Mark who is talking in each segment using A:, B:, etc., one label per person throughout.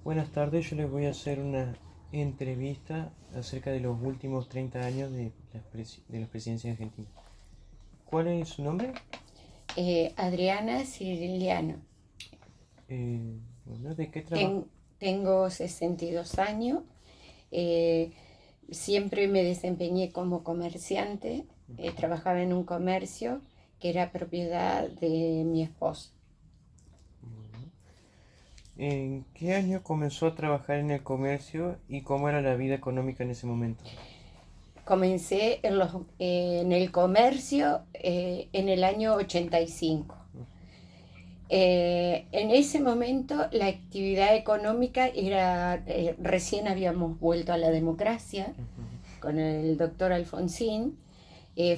A: Buenas tardes, yo les voy a hacer una entrevista acerca de los últimos 30 años de la presidencia argentina. ¿Cuál es su nombre?
B: Adriana Ciriliano.
A: Bueno, ¿de qué trabaja?
B: Tengo 62 años. eh, Siempre me desempeñé como comerciante. Trabajaba en un comercio que era propiedad de mi esposo.
A: Bueno, ¿en qué año comenzó a trabajar en el comercio y cómo era la vida económica en ese momento?
B: Comencé en el comercio en el año 85. En ese momento la actividad económica era, recién habíamos vuelto a la democracia con el doctor Alfonsín.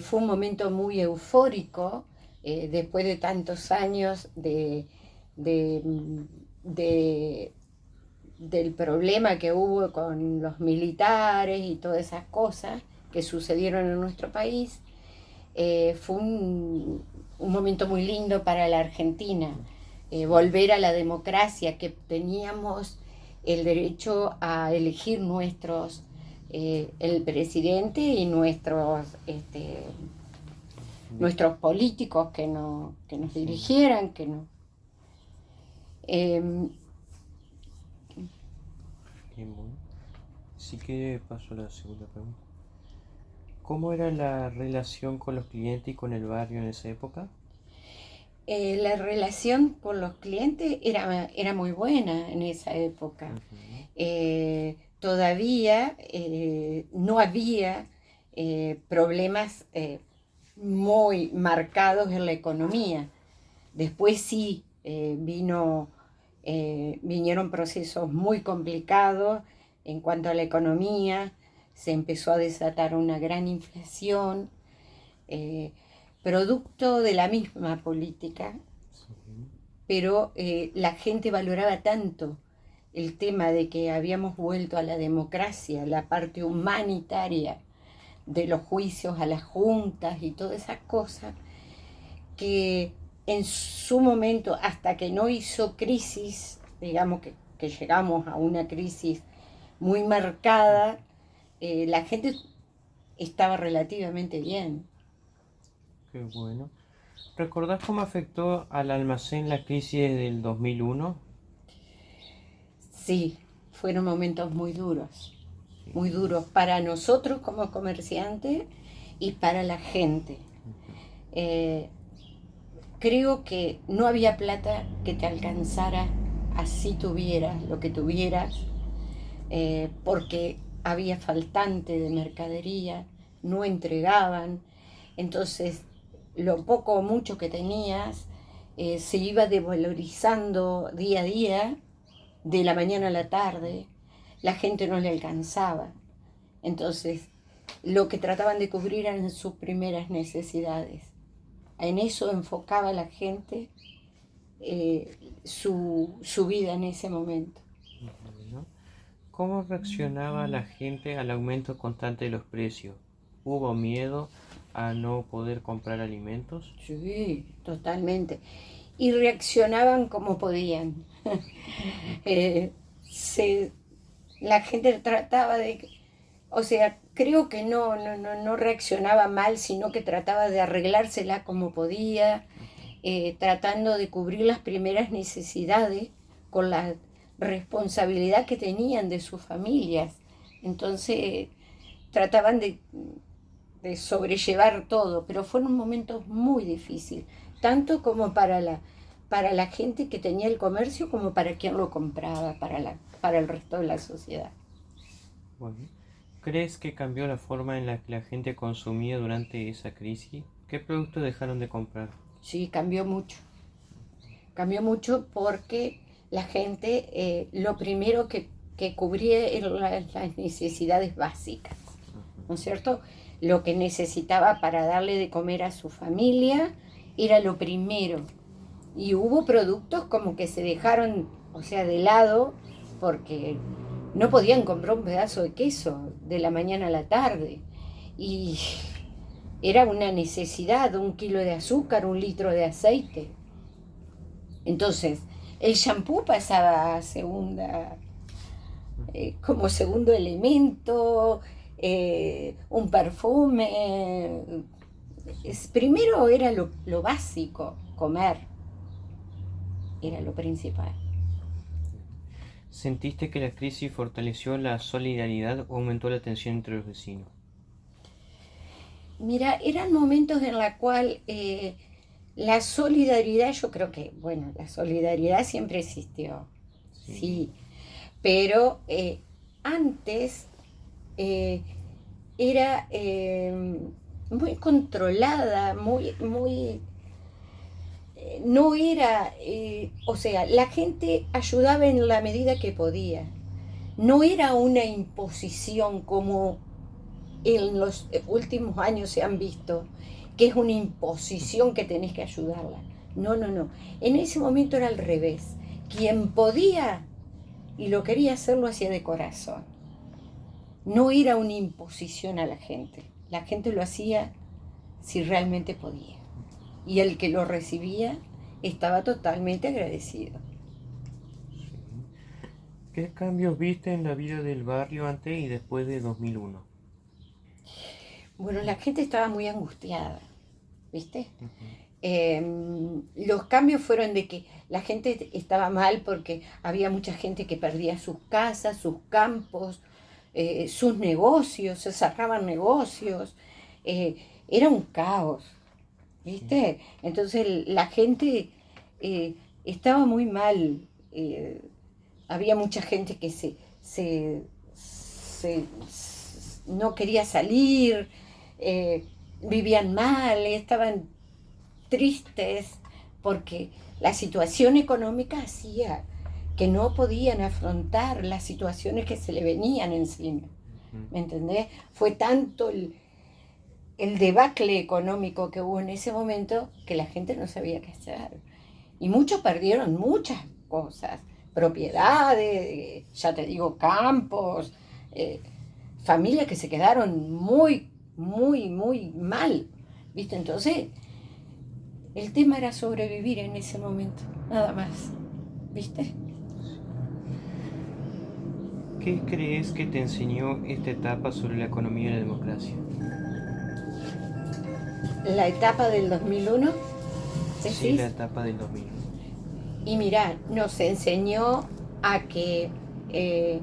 B: Fue un momento muy eufórico después de tantos años de, de- del problema que hubo con los militares y todas esas cosas que sucedieron en nuestro país. Fue un momento muy lindo para la Argentina, volver a la democracia, que teníamos el derecho a elegir el presidente y nuestros políticos que nos
A: Sí,
B: dirigieran, que no. Eh,
A: bien, bueno. Así que paso a la segunda pregunta. ¿Cómo era la relación con los clientes y con el barrio en esa época?
B: la relación con los clientes era muy buena en esa época.
A: Ujú.
B: Todavía no había problemas muy marcados en la economía. Después sí vinieron procesos muy complicados en cuanto a la economía. Se empezó a desatar una gran inflación, eh, producto de la misma política,
A: Sí.
B: pero la gente valoraba tanto el tema de que habíamos vuelto a la democracia, la parte humanitaria de los juicios a las juntas y todas esas cosas, que en su momento, hasta que no hizo crisis, digamos que llegamos a una crisis muy marcada, la gente estaba relativamente bien.
A: Qué bueno. ¿Recordás cómo afectó al almacén la crisis del 2001?
B: Sí, fueron momentos
A: Sí.
B: muy duros para nosotros como comerciantes y para la gente.
A: Ujú.
B: Eh, Creo que no había plata que te alcanzara así tuvieras lo que tuvieras, porque había faltante de mercadería, no entregaban, entonces lo poco o mucho que tenías se iba devalorizando día a día, de la mañana a la tarde, la gente no le alcanzaba. Entonces, lo que trataban de cubrir eran sus primeras necesidades. En eso enfocaba la gente su vida en ese momento.
A: Bueno, ¿cómo reaccionaba la gente al aumento constante de los precios? ¿Hubo miedo a no poder comprar alimentos?
B: Sí, totalmente. Y reaccionaban como podían. Eh, se, la gente trataba de, o sea, creo que no reaccionaba mal, sino que trataba de arreglársela como podía, tratando de cubrir las primeras necesidades con la responsabilidad que tenían de sus familias. Entonces, trataban de sobrellevar todo, pero fueron momentos muy difíciles, tanto como para la gente que tenía el comercio como para quien lo compraba, para el resto de la sociedad.
A: Bueno, ¿crees que cambió la forma en la que la gente consumía durante esa crisis? ¿Qué productos dejaron de comprar?
B: Sí, cambió mucho porque la gente lo primero que cubría eran las necesidades básicas, ¿no es cierto? Lo que necesitaba para darle de comer a su familia era lo primero. Y hubo productos como que se dejaron, o sea, de lado, porque no podían comprar un pedazo de queso de la mañana a la tarde. Y era una necesidad, 1 kilo de azúcar, 1 litro de aceite. Entonces, el shampoo pasaba a segunda. como segundo elemento, un perfume. Primero era lo básico, comer, era lo principal.
A: ¿Sentiste que la crisis fortaleció la solidaridad o aumentó la tensión entre los vecinos?
B: Mira, eran momentos en los cuales la solidaridad, yo creo que, bueno, la solidaridad siempre existió, sí, pero antes era muy controlada, no era, o sea, la gente ayudaba en la medida que podía. No era una imposición como en los últimos años se han visto, que es una imposición que tenés que ayudarla. No, no, no. En ese momento era al revés. Quien podía y lo quería hacer lo hacía de corazón. No era una imposición a la gente. La gente lo hacía si realmente podía. Y el que lo recibía estaba totalmente agradecido.
A: ¿Qué cambios viste en la vida del barrio antes y después de 2001?
B: Bueno, la gente estaba muy angustiada, ¿viste? Los cambios fueron de que la gente estaba mal porque había mucha gente que perdía sus casas, sus campos, sus negocios, se cerraban negocios, era un caos, ¿viste? Entonces la gente estaba muy mal, había mucha gente que no quería salir, vivían mal, estaban tristes porque la situación económica hacía que no podían afrontar las situaciones que se le venían encima. ¿Me entendés? Fue tanto el debacle económico que hubo en ese momento que la gente no sabía qué hacer. Y muchos perdieron muchas cosas, propiedades, ya te digo, campos, familias que se quedaron muy, muy, muy mal, ¿viste? Entonces, el tema era sobrevivir en ese momento, nada más, ¿viste?
A: ¿Qué crees que te enseñó esta etapa sobre la economía y la democracia?
B: La etapa del 2001,
A: Sí, la
B: decís,
A: etapa del 2001.
B: y mirá, nos enseñó a que, eh,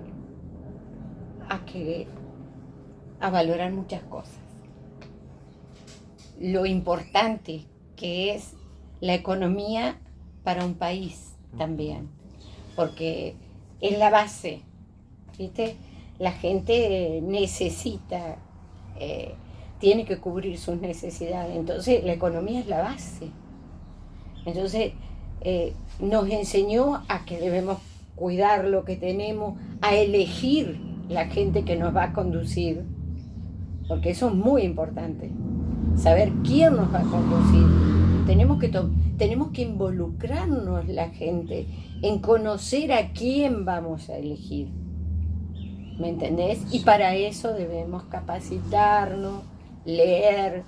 B: a que, a valorar muchas cosas. Lo importante que es la economía para un país también, porque es la base, ¿viste? La gente necesita, eh, tiene que cubrir sus necesidades, entonces la economía es la base. Entonces nos enseñó a que debemos cuidar lo que tenemos, a elegir la gente que nos va a conducir, porque eso es muy importante, saber quién nos va a conducir. Tenemos que involucrarnos la gente en conocer a quién vamos a elegir. ¿Me entendés? Y para eso debemos capacitarnos, leer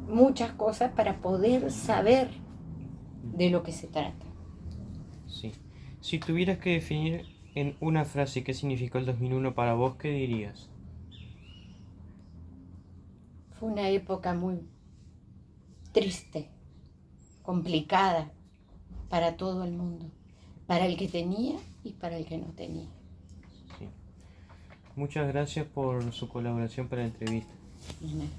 B: muchas cosas para poder saber de lo que se trata.
A: Sí. Si tuvieras que definir en una frase qué significó el 2001 para vos, ¿qué dirías?
B: Fue una época muy triste, complicada para todo el mundo, para el que tenía y para el que no tenía.
A: Sí. Muchas gracias por su colaboración para la entrevista.
B: Nada.